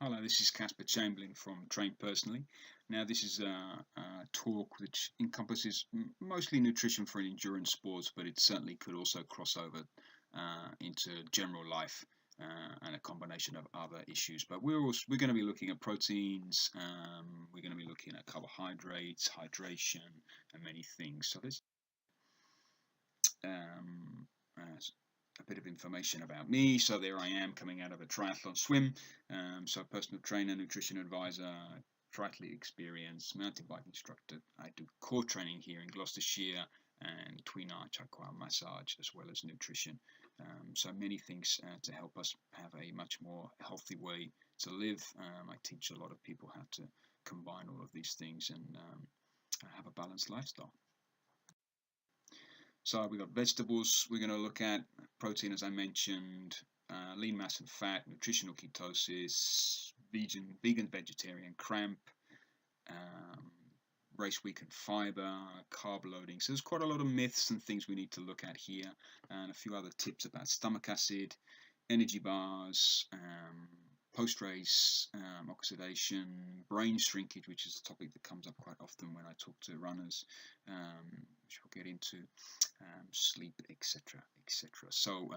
Hello, this is Casper Chamberlain from Train Personally. Now, this is a talk which encompasses mostly nutrition for endurance sports, but it certainly could also cross over into general life and a combination of other issues. But we're going to be looking at proteins. We're going to be looking at carbohydrates, hydration, and many things. So let's a bit of information about me. So there I am coming out of a triathlon swim. So personal trainer, nutrition advisor, triathlete experience, mountain bike instructor. I do core training here in Gloucestershire and tween arch aqua massage as well as nutrition. So many things to help us have a much more healthy way to live. I teach a lot of people how to combine all of these things and have a balanced lifestyle. So we've got vegetables we're going to look at, protein as I mentioned, lean mass and fat, nutritional ketosis, vegan, vegetarian, cramp, race week and fibre, carb loading. So there's quite a lot of myths and things we need to look at here, and a few other tips about stomach acid, energy bars, post-race, oxidation, brain shrinkage, which is a topic that comes up quite often when I talk to runners, which we'll get into, sleep, etc., etc. So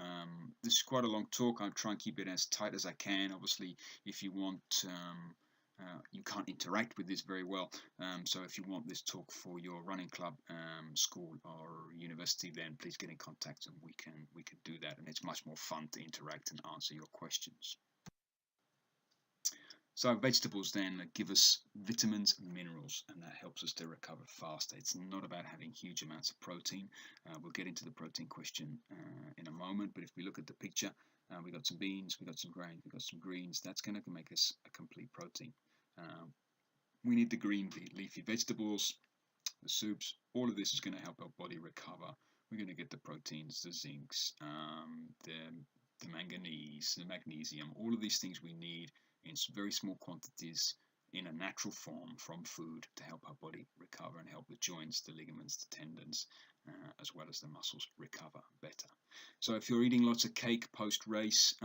this is quite a long talk. I'll try and keep it as tight as I can. Obviously, if you want, you can't interact with this very well. So if you want this talk for your running club, school, or university, then please get in contact and we can do that. And it's much more fun to interact and answer your questions. So vegetables then give us vitamins and minerals, and that helps us to recover faster. It's not about having huge amounts of protein. We'll get into the protein question in a moment, but if we look at the picture, we've got some beans, we've got some grains, we've got some greens. That's going to make us a complete protein. We need the green leafy vegetables, the soups. All of this is going to help our body recover. We're going to get the proteins, the zincs, the manganese, the magnesium, all of these things we need in very small quantities in a natural form from food to help our body recover and help the joints, the ligaments, the tendons, as well as the muscles recover better. So if you're eating lots of cake post-race,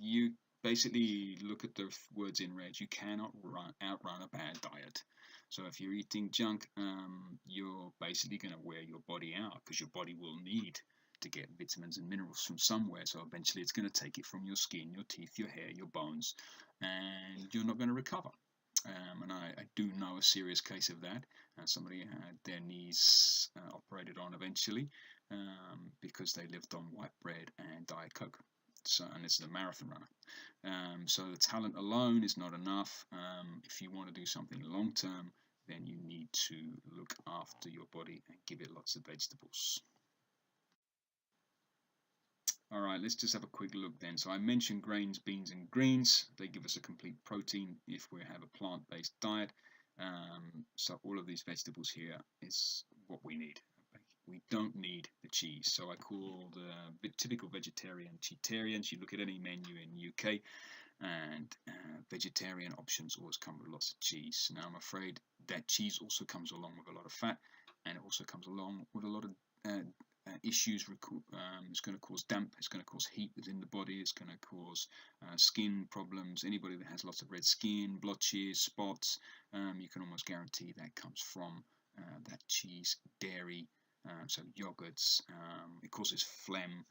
you basically look at the words in red. You cannot outrun a bad diet. So if you're eating junk, you're basically going to wear your body out because your body will need to get vitamins and minerals from somewhere. So eventually it's going to take it from your skin, your teeth, your hair, your bones, and you're not going to recover. And I do know a serious case of that. Somebody had their knees operated on eventually because they lived on white bread and Diet Coke. So, and this is a marathon runner. So the talent alone is not enough. If you want to do something long term, then you need to look after your body and give it lots of vegetables. All right, let's just have a quick look then. So I mentioned grains, beans, and greens. They give us a complete protein if we have a plant-based diet. So all of these vegetables here is what we need. We don't need the cheese. So I call the typical vegetarian cheatarians. You look at any menu in UK, and vegetarian options always come with lots of cheese. Now I'm afraid that cheese also comes along with a lot of fat, and it also comes along with a lot of issues. It's going to cause damp, it's going to cause heat within the body, it's going to cause skin problems. Anybody that has lots of red skin, blotches, spots, you can almost guarantee that comes from that cheese, dairy, so yogurts. It causes phlegm.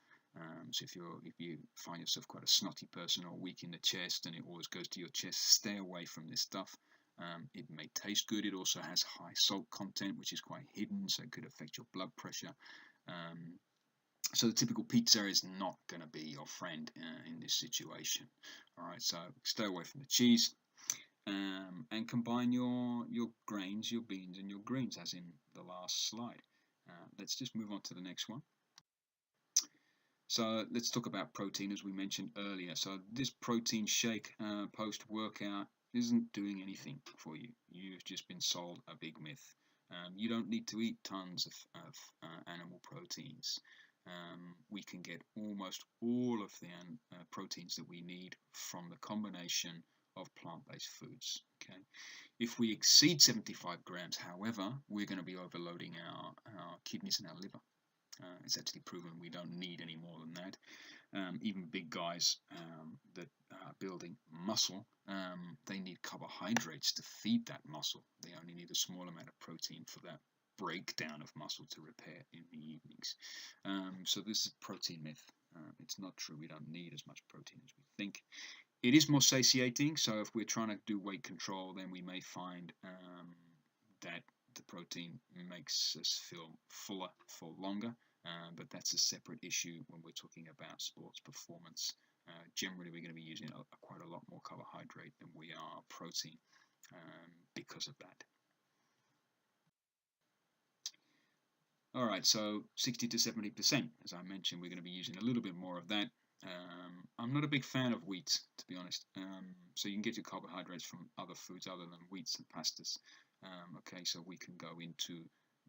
So if you find yourself quite a snotty person or weak in the chest and it always goes to your chest, stay away from this stuff. It may taste good. It also has high salt content, which is quite hidden, so it could affect your blood pressure. So the typical pizza is not going to be your friend in this situation. All right, so stay away from the cheese and combine your grains, your beans, and your greens, as in the last slide. Let's just move on to the next one. So let's talk about protein, as we mentioned earlier. So this protein shake post-workout isn't doing anything for you. You've just been sold a big myth. You don't need to eat tons of animal proteins. We can get almost all of the proteins that we need from the combination of plant-based foods. Okay, if we exceed 75 grams, however, we're going to be overloading our kidneys and our liver. It's actually proven we don't need any more than that. Even big guys that are building muscle, they need carbohydrates to feed that muscle. They only need a small amount of protein for that breakdown of muscle to repair in the evenings. So this is a protein myth. It's not true. We don't need as much protein as we think. It is more satiating, so if we're trying to do weight control, then we may find that the protein makes us feel fuller for longer, but that's a separate issue when we're talking about sports performance. Generally, we're going to be using quite a lot more carbohydrate than we are protein because of that. All right, so 60 to 70%, as I mentioned, we're going to be using a little bit more of that. I'm not a big fan of wheat, to be honest. So you can get your carbohydrates from other foods other than wheats and pastas. Okay, so we can go into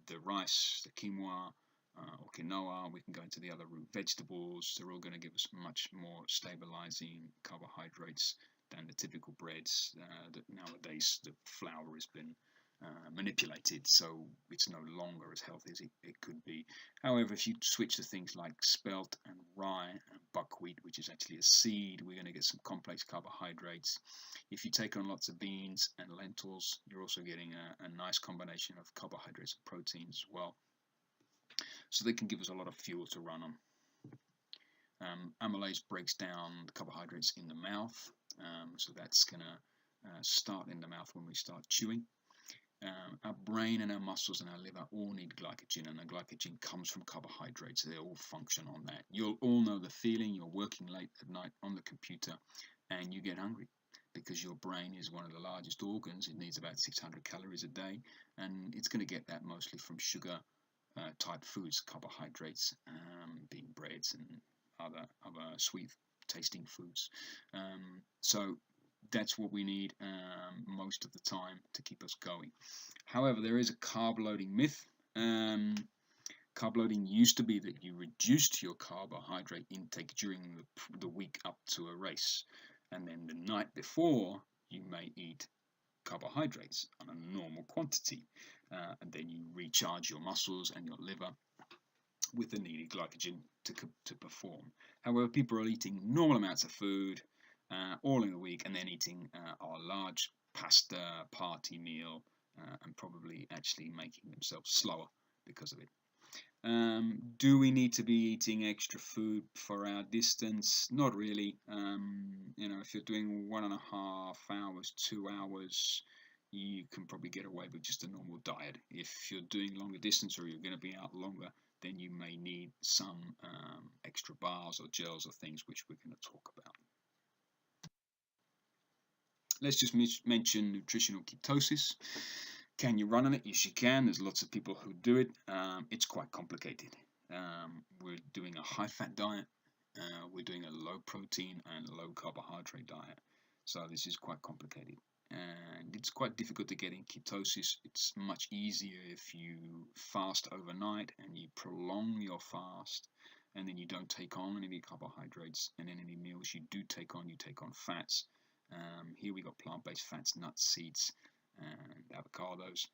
the rice, the quinoa, or quinoa. We can go into the other root vegetables. They're all going to give us much more stabilizing carbohydrates than the typical breads. That nowadays the flour has been manipulated, so it's no longer as healthy as it could be. However, if you switch to things like spelt and rye and buckwheat, which is actually a seed, we're going to get some complex carbohydrates. If you take on lots of beans and lentils, you're also getting a nice combination of carbohydrates and proteins as well. So they can give us a lot of fuel to run on. Amylase breaks down the carbohydrates in the mouth, so that's going to start in the mouth when we start chewing. Our brain and our muscles and our liver all need glycogen, and the glycogen comes from carbohydrates. They all function on that. You'll all know the feeling. You're working late at night on the computer and you get hungry because your brain is one of the largest organs. It needs about 600 calories a day, and it's going to get that mostly from sugar type foods, carbohydrates, being breads and other sweet tasting foods. So that's what we need most of the time to keep us going. However, there is a carb loading myth. Carb loading used to be that you reduced your carbohydrate intake during the week up to a race, and then the night before you may eat carbohydrates on a normal quantity, and then you recharge your muscles and your liver with the needed glycogen to perform. However, people are eating normal amounts of food all in a week, and then eating a large pasta party meal, and probably actually making themselves slower because of it. Do we need to be eating extra food for our distance? Not really. If you're doing 1.5 hours, 2 hours, you can probably get away with just a normal diet. If you're doing longer distance or you're going to be out longer, then you may need some extra bars or gels or things which we're going to talk about. Let's just mention nutritional ketosis. Can you run on it? Yes, you can. There's lots of people who do it. It's quite complicated. We're doing a high-fat diet. We're doing a low-protein and low-carbohydrate diet. So this is quite complicated. And it's quite difficult to get in ketosis. It's much easier if you fast overnight and you prolong your fast, and then you don't take on any carbohydrates, and then any meals you do take on, you take on fats. Here we got plant-based fats, nuts, seeds, and avocados,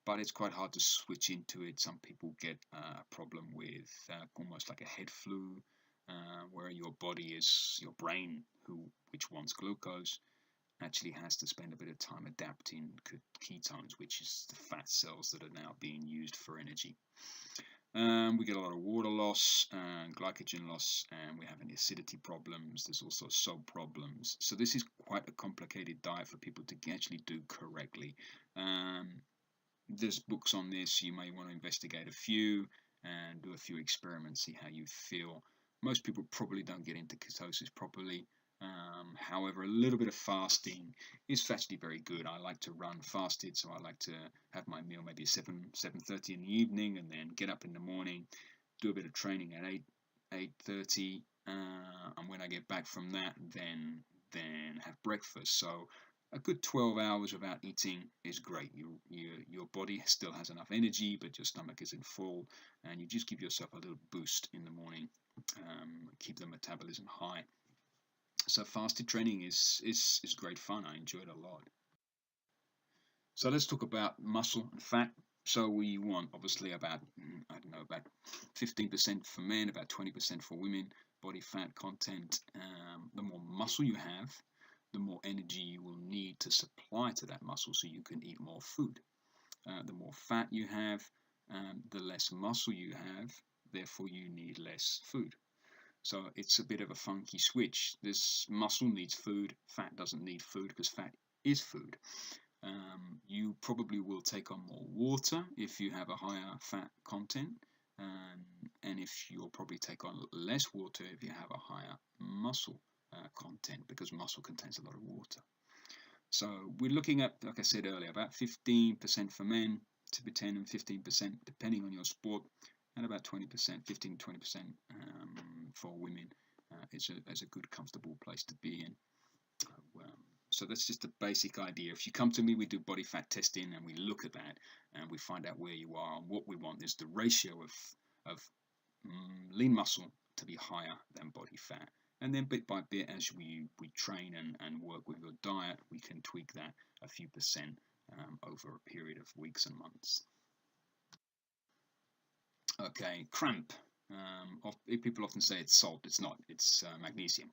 but it's quite hard to switch into it. Some people get a problem with almost like a head flu, where your brain, which wants glucose, actually has to spend a bit of time adapting ketones, which is the fat cells that are now being used for energy. We get a lot of water loss and glycogen loss, and we're having acidity problems. There's also salt problems. So this is quite a complicated diet for people to actually do correctly. There's books on this. You may want to investigate a few and do a few experiments, see how you feel. Most people probably don't get into ketosis properly. However, a little bit of fasting is actually very good. I like to run fasted, so I like to have my meal maybe 7:30 in the evening, and then get up in the morning, do a bit of training at 8:30, and when I get back from that, then have breakfast. So a good 12 hours without eating is great. Your body still has enough energy, but your stomach isn't full, and you just give yourself a little boost in the morning, keep the metabolism high. So fasted training is great fun. I enjoy it a lot. So let's talk about muscle and fat. So we want obviously about 15% for men, about 20% for women. body fat content, the more muscle you have, the more energy you will need to supply to that muscle so you can eat more food. The more fat you have, the less muscle you have, therefore you need less food. So it's a bit of a funky switch. This muscle needs food, fat doesn't need food because fat is food. You probably will take on more water if you have a higher fat content, and if you'll probably take on less water if you have a higher muscle content, because muscle contains a lot of water. So we're looking at, like I said earlier, about 15% for men, to be 10 and 15% depending on your sport, and about 20%, 15 to 20% for women. It's a good, comfortable place to be in. So that's just a basic idea. If you come to me, we do body fat testing and we look at that and we find out where you are. And what we want is the ratio of lean muscle to be higher than body fat. And then bit by bit, as we train and work with your diet, we can tweak that a few percent over a period of weeks and months. Okay, cramp. People often say it's salt. It's not. It's magnesium.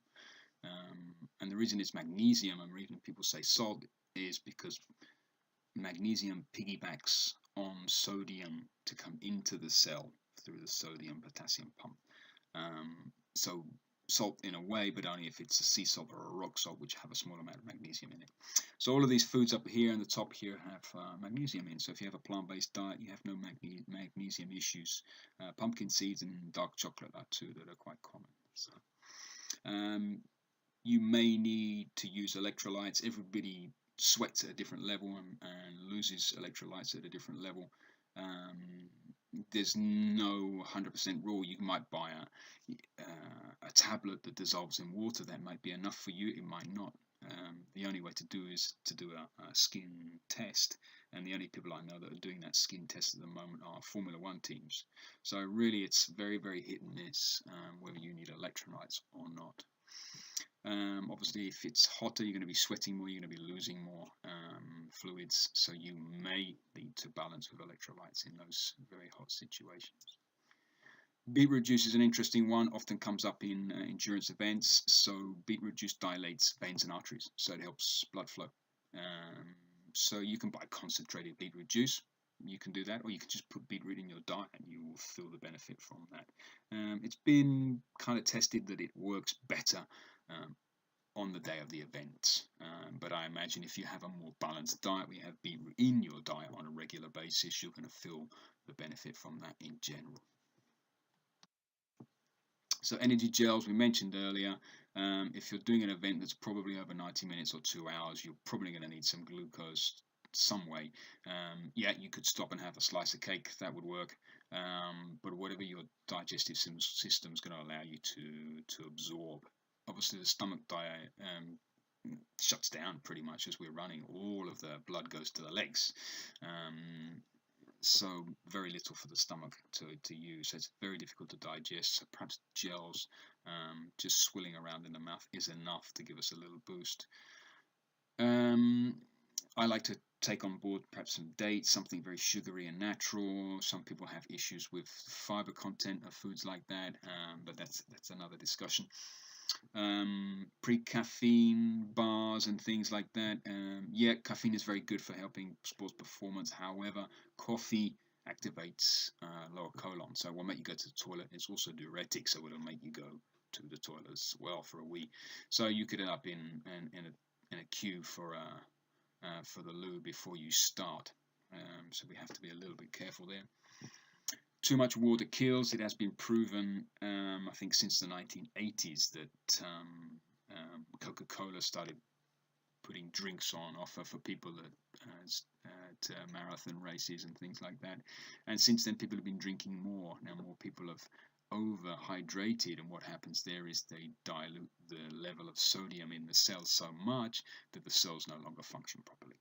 And the reason it's magnesium, and the reason people say salt, is because magnesium piggybacks on sodium to come into the cell through the sodium-potassium pump. So salt in a way, but only if it's a sea salt or a rock salt, which have a small amount of magnesium in it. So all of these foods up here and the top here have magnesium in. So if you have a plant-based diet, you have no magnesium issues. Pumpkin seeds and dark chocolate are two that are quite common. So, you may need to use electrolytes. Everybody sweats at a different level and loses electrolytes at a different level. There's no 100% rule. You might buy a tablet that dissolves in water. That might be enough for you. It might not. The only way to do is to do a skin test, and the only people I know that are doing that skin test at the moment are Formula One teams. So really it's very, very hit and miss whether you need electrolytes or not. Obviously, if it's hotter, you're going to be sweating more, you're going to be losing more fluids, so you may need to balance with electrolytes in those very hot situations. Beetroot juice is an interesting one, often comes up in endurance events. So beetroot juice dilates veins and arteries, so it helps blood flow. So you can buy concentrated beetroot juice. You can do that, or you can just put beetroot in your diet and you will feel the benefit from that. It's been kind of tested that it works better on the day of the event, but I imagine if you have a more balanced diet, where you have beetroot in your diet on a regular basis, you're going to feel the benefit from that in general. So energy gels, we mentioned earlier, if you're doing an event that's probably over 90 minutes or 2 hours, you're probably going to need some glucose some way. Yeah, you could stop and have a slice of cake, that would work, but whatever your digestive system is going to allow you to absorb. Obviously the stomach diet shuts down pretty much as we're running. All of the blood goes to the legs, so very little for the stomach to use. So it's very difficult to digest, so perhaps gels just swilling around in the mouth is enough to give us a little boost. I like to take on board perhaps some dates, something very sugary and natural. Some people have issues with fiber content of foods like that, but that's another discussion. Pre-caffeine bars and things like that. Yeah, caffeine is very good for helping sports performance. However, coffee activates lower colon, so it will make you go to the toilet. It's also diuretic, so it'll make you go to the toilet as well for a wee. So you could end up in a queue for the loo before you start. So we have to be a little bit careful there. Too much water kills. It has been proven, I think, since the 1980s that Coca-Cola started putting drinks on offer for people at marathon races and things like that. And since then, people have been drinking more. Now, more people have overhydrated, and what happens there is they dilute the level of sodium in the cells so much that the cells no longer function properly.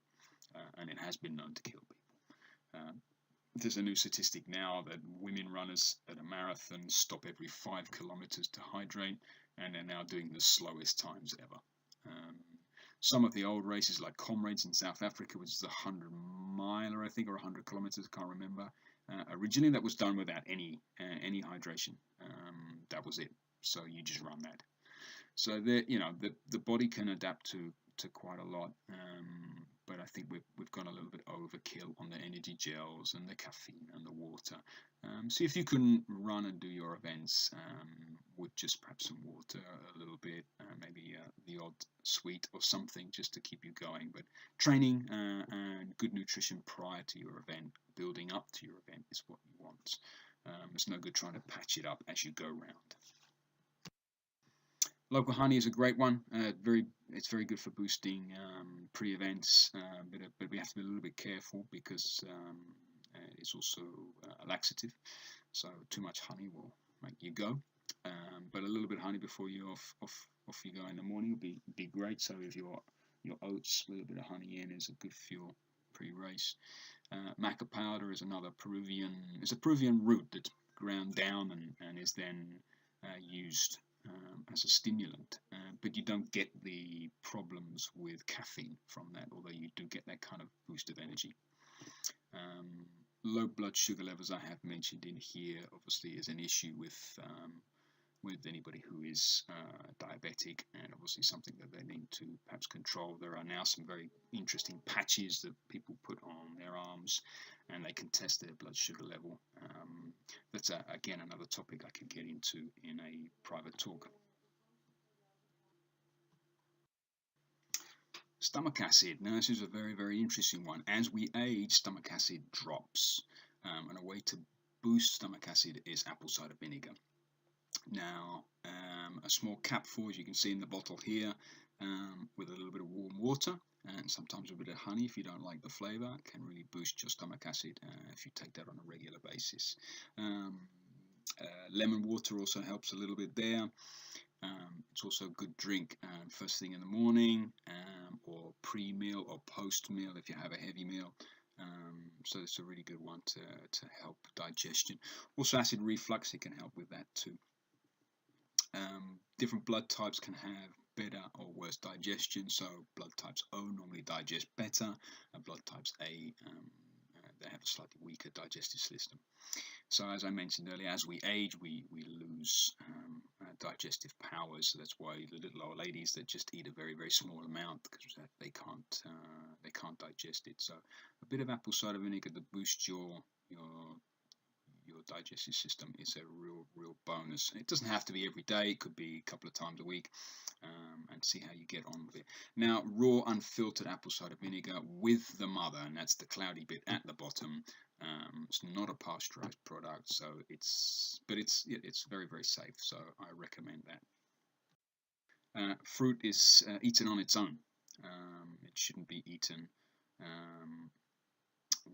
And it has been known to kill people. There's a new statistic now that women runners at a marathon stop every 5 kilometers to hydrate, and they're now doing the slowest times ever. Some of the old races, like Comrades in South Africa, which is 100 miler, I think, or 100 kilometers, I can't remember. Originally, that was done without any hydration. That was it. So you just run that. So the body can adapt to quite a lot, but I think we've gone a little bit overkill on the energy gels and the caffeine and the water. See if you can run and do your events with just perhaps some water, a little bit, maybe the odd sweet or something just to keep you going. But training and good nutrition prior to your event, building up to your event, is what you want. It's no good trying to patch it up as you go round. Local honey is a great one. It's very good for boosting pre-events, but we have to be a little bit careful because it's also a laxative. So too much honey will make you go. But a little bit of honey before you off you go in the morning would be great. So if your oats with a bit of honey in is a good fuel pre-race. Maca powder is another It's a Peruvian root that's ground down and is then used as a stimulant, but you don't get the problems with caffeine from that, although you do get that kind of boost of energy. Low blood sugar levels, I have mentioned in here, obviously is an issue with anybody who is diabetic, and obviously something that they need to perhaps control. There are now some very interesting patches that people put on their arms, and they can test their blood sugar level. That's again another topic I could get into in a private talk. Stomach acid. Now this is a very, very interesting one. As we age, stomach acid drops, and a way to boost stomach acid is apple cider vinegar. Now, a small capful, as you can see in the bottle here, with a little bit of warm water and sometimes a bit of honey if you don't like the flavor, can really boost your stomach acid if you take that on a regular basis. Lemon water also helps a little bit there. It's also a good drink first thing in the morning, or pre-meal or post-meal if you have a heavy meal. So it's a really good one to help digestion. Also acid reflux, it can help with that too. Different blood types can have better or worse digestion. So blood types O normally digest better, and blood types A, they have a slightly weaker digestive system. So as I mentioned earlier, as we age, we lose digestive powers. So that's why the little old ladies that just eat a very, very small amount, because they can't digest it. So a bit of apple cider vinegar that boosts your digestive system is a real bonus. It doesn't have to be every day. It could be a couple of times a week, and see how you get on with it. Now, raw unfiltered apple cider vinegar with the mother, and that's the cloudy bit at the bottom. It's not a pasteurized product, so it's very, very safe. So I recommend that. Fruit is eaten on its own. It shouldn't be eaten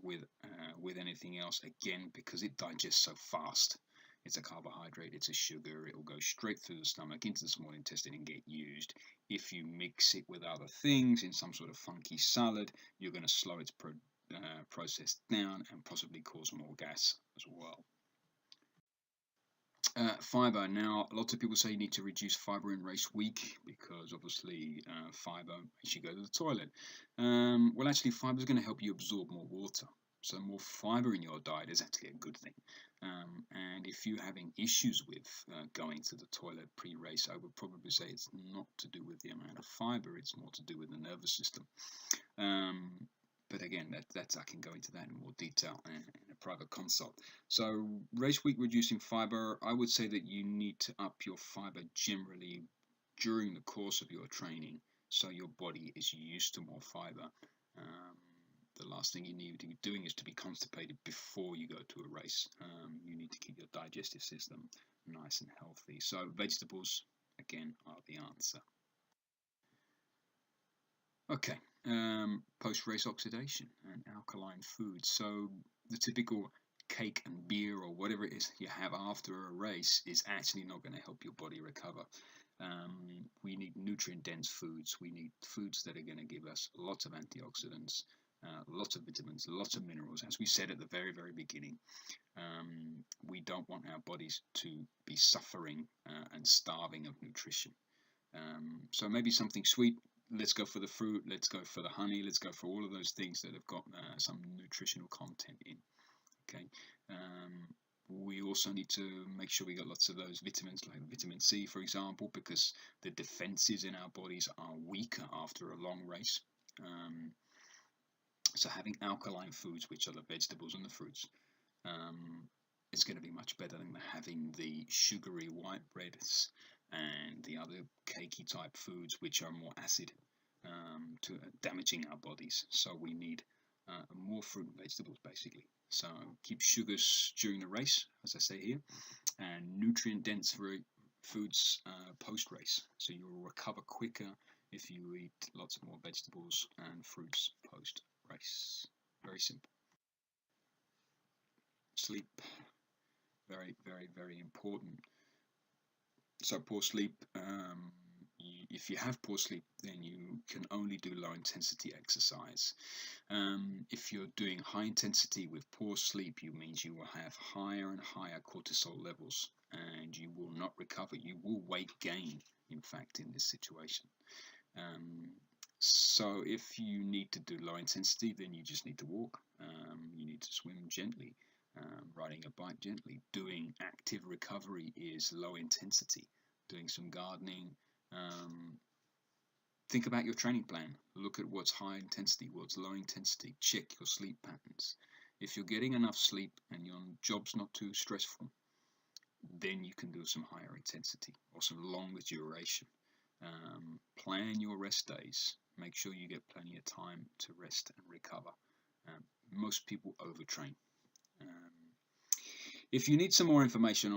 with anything else, again, because it digests so fast. It's a carbohydrate, it's a sugar, it will go straight through the stomach into the small intestine and get used. If you mix it with other things in some sort of funky salad, you're going to slow its process down and possibly cause more gas as well. Fibre. Now, lots of people say you need to reduce fibre in race week because obviously fibre makes you go to the toilet. Well, actually, fibre is going to help you absorb more water. So more fibre in your diet is actually a good thing. And if you're having issues with going to the toilet pre-race, I would probably say it's not to do with the amount of fibre, it's more to do with the nervous system. But again, I can go into that in more detail in a private consult. So race week reducing fibre, I would say that you need to up your fibre generally during the course of your training, so your body is used to more fibre. The last thing you need to be doing is to be constipated before you go to a race. You need to keep your digestive system nice and healthy. So vegetables, again, are the answer. Okay, post-race oxidation and alkaline foods. So the typical cake and beer or whatever it is you have after a race is actually not going to help your body recover. We need nutrient-dense foods. We need foods that are going to give us lots of antioxidants, lots of vitamins, lots of minerals. As we said at the very, very beginning, we don't want our bodies to be suffering and starving of nutrition. So maybe something sweet. Let's go for the fruit, let's go for the honey, let's go for all of those things that have got some nutritional content in. Okay, We also need to make sure we got lots of those vitamins, like vitamin C, for example, because the defenses in our bodies are weaker after a long race. So having alkaline foods, which are the vegetables and the fruits, is going to be much better than having the sugary white breads and the other cakey type foods, which are more acid, to damaging our bodies. So we need more fruit and vegetables, basically. So keep sugars during the race, as I say here, and nutrient-dense foods post-race. So you'll recover quicker if you eat lots of more vegetables and fruits post-race. Very simple. Sleep, very, very, very important. So poor sleep, if you have poor sleep, then you can only do low intensity exercise. If you're doing high intensity with poor sleep, it means you will have higher and higher cortisol levels, and you will not recover. You will weight gain, in fact, in this situation. So if you need to do low intensity, then you just need to walk. You need to swim gently. Riding a bike gently. Doing active recovery is low intensity. Doing some gardening. Think about your training plan. Look at what's high intensity, what's low intensity. Check your sleep patterns. If you're getting enough sleep and your job's not too stressful, then you can do some higher intensity or some longer duration. Plan your rest days. Make sure you get plenty of time to rest and recover. Most people overtrain. If you need some more information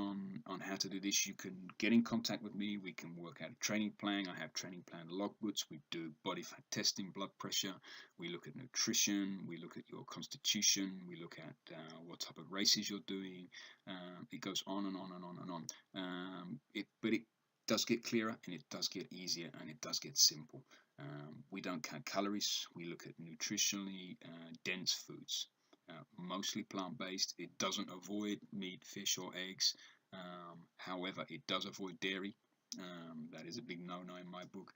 on how to do this, you can get in contact with me. We can work out a training plan. I have training plan logbooks. We do body fat testing, blood pressure. We look at nutrition. We look at your constitution. We look at what type of races you're doing. It goes on and on and on and on. But it does get clearer, and it does get easier, and it does get simple. We don't count calories. We look at nutritionally dense foods. Mostly plant-based. It doesn't avoid meat, fish, or eggs. However, it does avoid dairy. That is a big no-no in my book.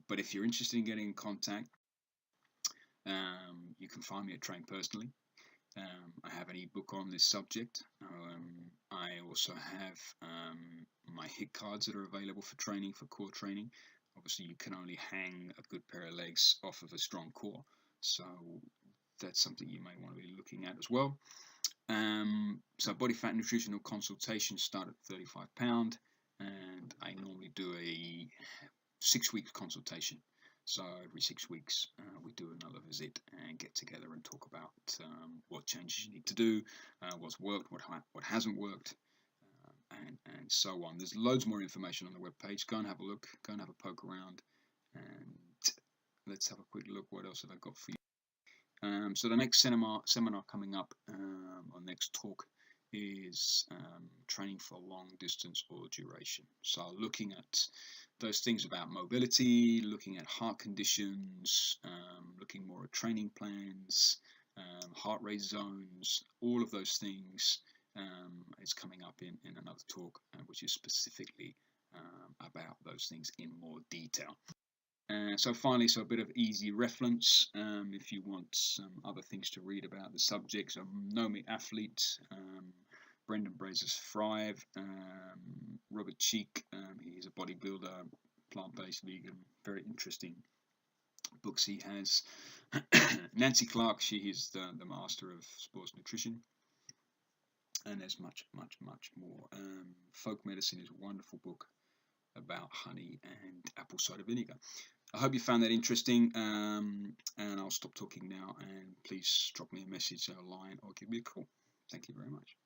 But if you're interested in getting in contact, you can find me at Train Personally. I have an ebook on this subject. I also have my HIIT cards that are available for training, for core training. Obviously, you can only hang a good pair of legs off of a strong core. So that's something you may want to be looking at as well. So body fat nutritional consultations start at £35, and I normally do a 6-week consultation. So every 6 weeks we do another visit and get together and talk about what changes you need to do, what's worked, what hasn't worked, and so on. There's loads more information on the webpage. Go and have a look, go and have a poke around, and let's have a quick look. What else have I got for you? So the next seminar coming up, or next talk, is training for long distance or duration. So looking at those things about mobility, looking at heart conditions, looking more at training plans, heart rate zones, all of those things is coming up in another talk, which is specifically about those things in more detail. So finally, a bit of easy reference if you want some other things to read about the subject. So Know Me Athlete, Brendan Brazer's Thrive, Robert Cheek, he's a bodybuilder, plant-based vegan, very interesting books he has. Nancy Clark, she is the master of sports nutrition. And there's much, much, much more. Folk Medicine is a wonderful book about honey and apple cider vinegar. I hope you found that interesting, and I'll stop talking now, and please drop me a message, a line, or give me a call. Thank you very much.